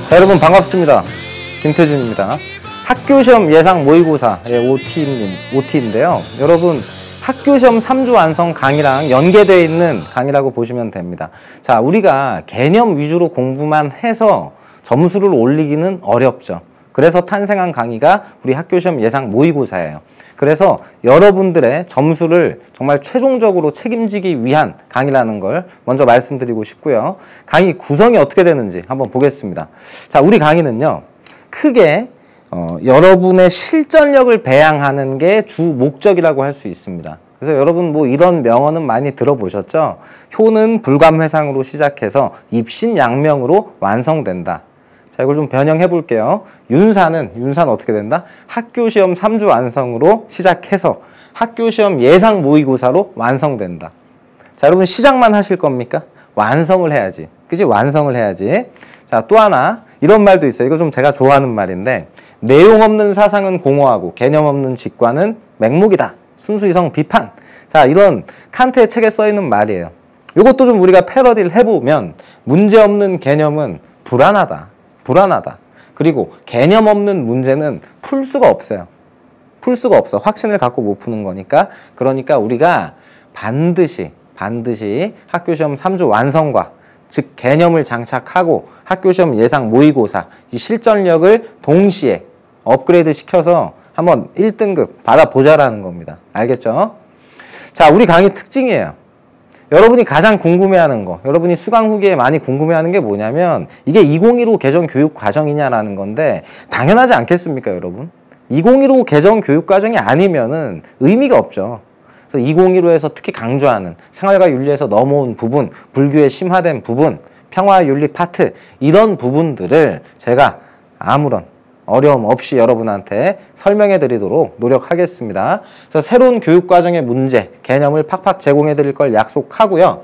자, 여러분 반갑습니다. 김태준입니다. 학교시험 예상 모의고사의 OT인데요. 여러분 학교시험 3주 완성 강의랑 연계되어 있는 강의라고 보시면 됩니다. 자, 우리가 개념 위주로 공부만 해서 점수를 올리기는 어렵죠. 그래서 탄생한 강의가 우리 학교시험 예상 모의고사예요. 그래서 여러분들의 점수를 정말 최종적으로 책임지기 위한 강의라는 걸 먼저 말씀드리고 싶고요. 강의 구성이 어떻게 되는지 한번 보겠습니다. 자, 우리 강의는요, 크게 여러분의 실전력을 배양하는 게 주 목적이라고 할 수 있습니다. 그래서 여러분 뭐 이런 명언은 많이 들어보셨죠? 효는 불감회상으로 시작해서 입신양명으로 완성된다. 자, 이걸 좀 변형해 볼게요. 윤사는 어떻게 된다? 학교시험 3주 완성으로 시작해서 학교시험 예상 모의고사로 완성된다. 자, 여러분 시작만 하실 겁니까? 완성을 해야지. 그치? 완성을 해야지. 자, 또 하나 이런 말도 있어요. 이거 좀 제가 좋아하는 말인데, 내용 없는 사상은 공허하고 개념 없는 직관은 맹목이다. 순수이성 비판. 자, 이런 칸트의 책에 써있는 말이에요. 이것도 좀 우리가 패러디를 해보면, 문제 없는 개념은 불안하다. 그리고 개념 없는 문제는 풀 수가 없어요. 풀 수가 없어. 확신을 갖고 못 푸는 거니까. 그러니까 우리가 반드시 학교시험 3주 완성과, 즉 개념을 장착하고 학교시험 예상 모의고사 이 실전력을 동시에 업그레이드 시켜서 한번 1등급 받아보자라는 겁니다. 알겠죠? 자, 우리 강의 특징이에요. 여러분이 가장 궁금해하는 거, 여러분이 수강 후기에 많이 궁금해하는 게 뭐냐면, 이게 2015 개정 교육 과정이냐라는 건데, 당연하지 않겠습니까, 여러분? 2015 개정 교육 과정이 아니면은 의미가 없죠. 그래서 2015에서 특히 강조하는 생활과 윤리에서 넘어온 부분, 불교의 심화된 부분, 평화와 윤리 파트, 이런 부분들을 제가 아무런 어려움 없이 여러분한테 설명해 드리도록 노력하겠습니다. 그래서 새로운 교육과정의 문제, 개념을 팍팍 제공해 드릴 걸 약속하고요.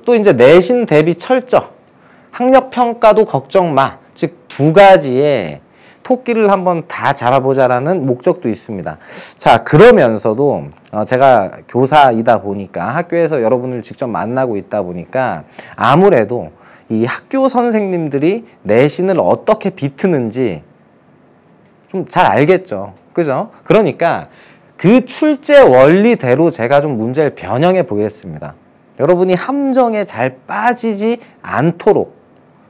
또 이제 내신 대비 철저, 학력평가도 걱정 마. 즉, 두 가지의 토끼를 한번 다 잡아보자라는 목적도 있습니다. 자, 그러면서도 제가 교사이다 보니까, 학교에서 여러분을 직접 만나고 있다 보니까, 아무래도 이 학교 선생님들이 내신을 어떻게 비트는지 좀 잘 알겠죠. 그죠? 그러니까 그 출제 원리대로 제가 좀 문제를 변형해 보겠습니다. 여러분이 함정에 잘 빠지지 않도록,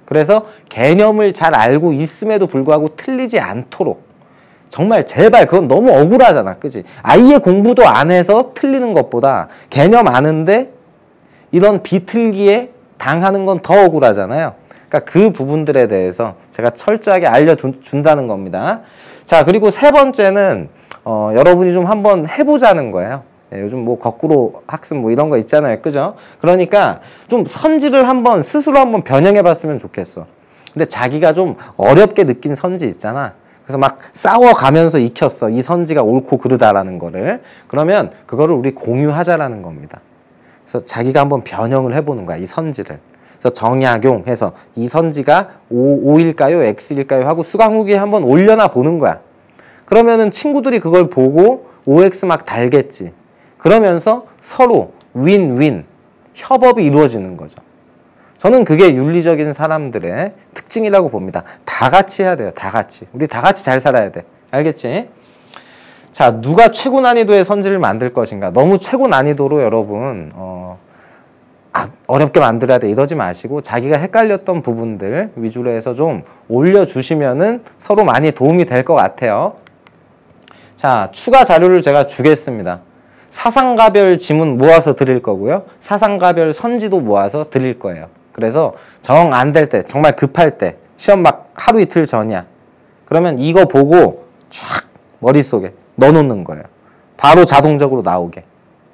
그래서 개념을 잘 알고 있음에도 불구하고 틀리지 않도록, 정말 제발, 그건 너무 억울하잖아. 그치? 아예 공부도 안 해서 틀리는 것보다 개념 아는데 이런 비틀기에 당하는 건 더 억울하잖아요. 그러니까 그 부분들에 대해서 제가 철저하게 알려준다는 겁니다. 자, 그리고 세 번째는 여러분이 좀 한번 해보자는 거예요. 예, 요즘 뭐 거꾸로 학습 뭐 이런 거 있잖아요. 그죠? 그러니까 좀 선지를 한번 스스로 한번 변형해 봤으면 좋겠어. 근데 자기가 좀 어렵게 느낀 선지 있잖아. 그래서 막 싸워가면서 익혔어. 이 선지가 옳고 그르다라는 거를. 그러면 그거를 우리 공유하자라는 겁니다. 그래서 자기가 한번 변형을 해보는 거야, 이 선지를. 그래서 정약용해서 이 선지가 O일까요? X일까요? 하고 수강 후기에 한번 올려놔 보는 거야. 그러면은 친구들이 그걸 보고 OX 막 달겠지. 그러면서 서로 윈윈 협업이 이루어지는 거죠. 저는 그게 윤리적인 사람들의 특징이라고 봅니다. 다 같이 해야 돼요. 다 같이. 우리 다 같이 잘 살아야 돼. 알겠지? 자, 누가 최고 난이도의 선지를 만들 것인가? 너무 최고 난이도로 여러분 어렵게 만들어야 돼 이러지 마시고, 자기가 헷갈렸던 부분들 위주로 해서 좀 올려주시면은 서로 많이 도움이 될 것 같아요. 자, 추가 자료를 제가 주겠습니다. 사상가별 지문 모아서 드릴 거고요. 사상가별 선지도 모아서 드릴 거예요. 그래서 정 안 될 때, 정말 급할 때, 시험 막 하루 이틀 전이야. 그러면 이거 보고 쫙 머릿속에 넣어놓는 거예요. 바로 자동적으로 나오게.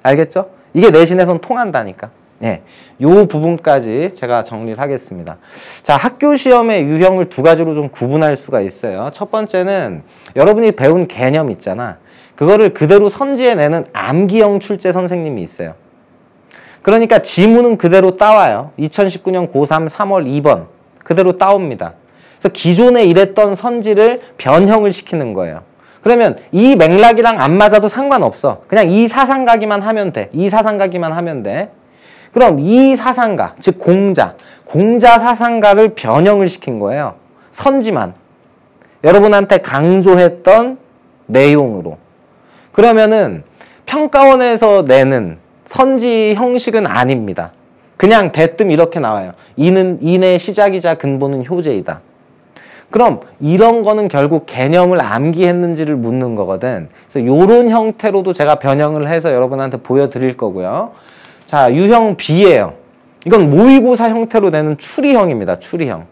알겠죠? 이게 내신에선 통한다니까. 예, 요 부분까지 제가 정리를 하겠습니다. 자, 학교 시험의 유형을 두 가지로 좀 구분할 수가 있어요. 첫 번째는 여러분이 배운 개념 있잖아. 그거를 그대로 선지해 내는 암기형 출제 선생님이 있어요. 그러니까 지문은 그대로 따와요. 2019년 고3 3월 2번 그대로 따옵니다. 그래서 기존에 이랬던 선지를 변형을 시키는 거예요. 그러면 이 맥락이랑 안 맞아도 상관없어. 그냥 이 사상가기만 하면 돼. 이 사상가기만 하면 돼. 그럼 이 사상가, 즉 공자 사상가를 변형을 시킨 거예요. 선지만 여러분한테 강조했던 내용으로, 그러면은 평가원에서 내는 선지 형식은 아닙니다. 그냥 대뜸 이렇게 나와요. 이는 인의 시작이자 근본은 효제이다. 그럼 이런 거는 결국 개념을 암기했는지를 묻는 거거든. 그래서 이런 형태로도 제가 변형을 해서 여러분한테 보여드릴 거고요. 자, 유형 B예요. 이건 모의고사 형태로 내는 추리형입니다. 추리형.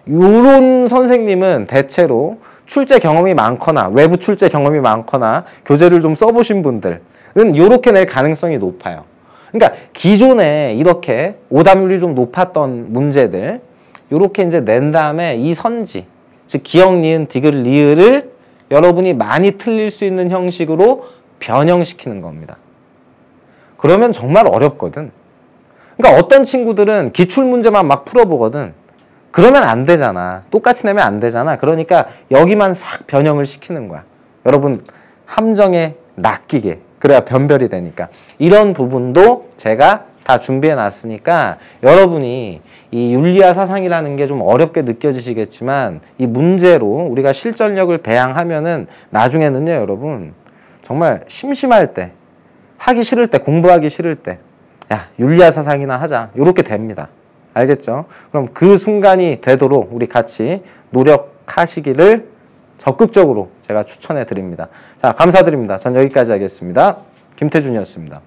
요런 선생님은 대체로 출제 경험이 많거나 외부 출제 경험이 많거나 교재를 좀 써보신 분들은 요렇게 낼 가능성이 높아요. 그러니까 기존에 이렇게 오답률이 좀 높았던 문제들 요렇게 이제 낸 다음에 이 선지, 즉 기역, 니은, 디귿, 리을을 여러분이 많이 틀릴 수 있는 형식으로 변형시키는 겁니다. 그러면 정말 어렵거든. 그러니까 어떤 친구들은 기출문제만 막 풀어보거든. 그러면 안 되잖아. 똑같이 내면 안 되잖아. 그러니까 여기만 싹 변형을 시키는 거야. 여러분 함정에 낚이게. 그래야 변별이 되니까. 이런 부분도 제가 다 준비해 놨으니까 여러분이 이 윤리와 사상이라는 게 좀 어렵게 느껴지시겠지만 이 문제로 우리가 실전력을 배양하면은 나중에는요, 여러분 정말 심심할 때, 하기 싫을 때, 공부하기 싫을 때 야, 윤리와 사상이나 하자. 요렇게 됩니다. 알겠죠? 그럼 그 순간이 되도록 우리 같이 노력하시기를 적극적으로 제가 추천해 드립니다. 자, 감사드립니다. 전 여기까지 하겠습니다. 김태준이었습니다.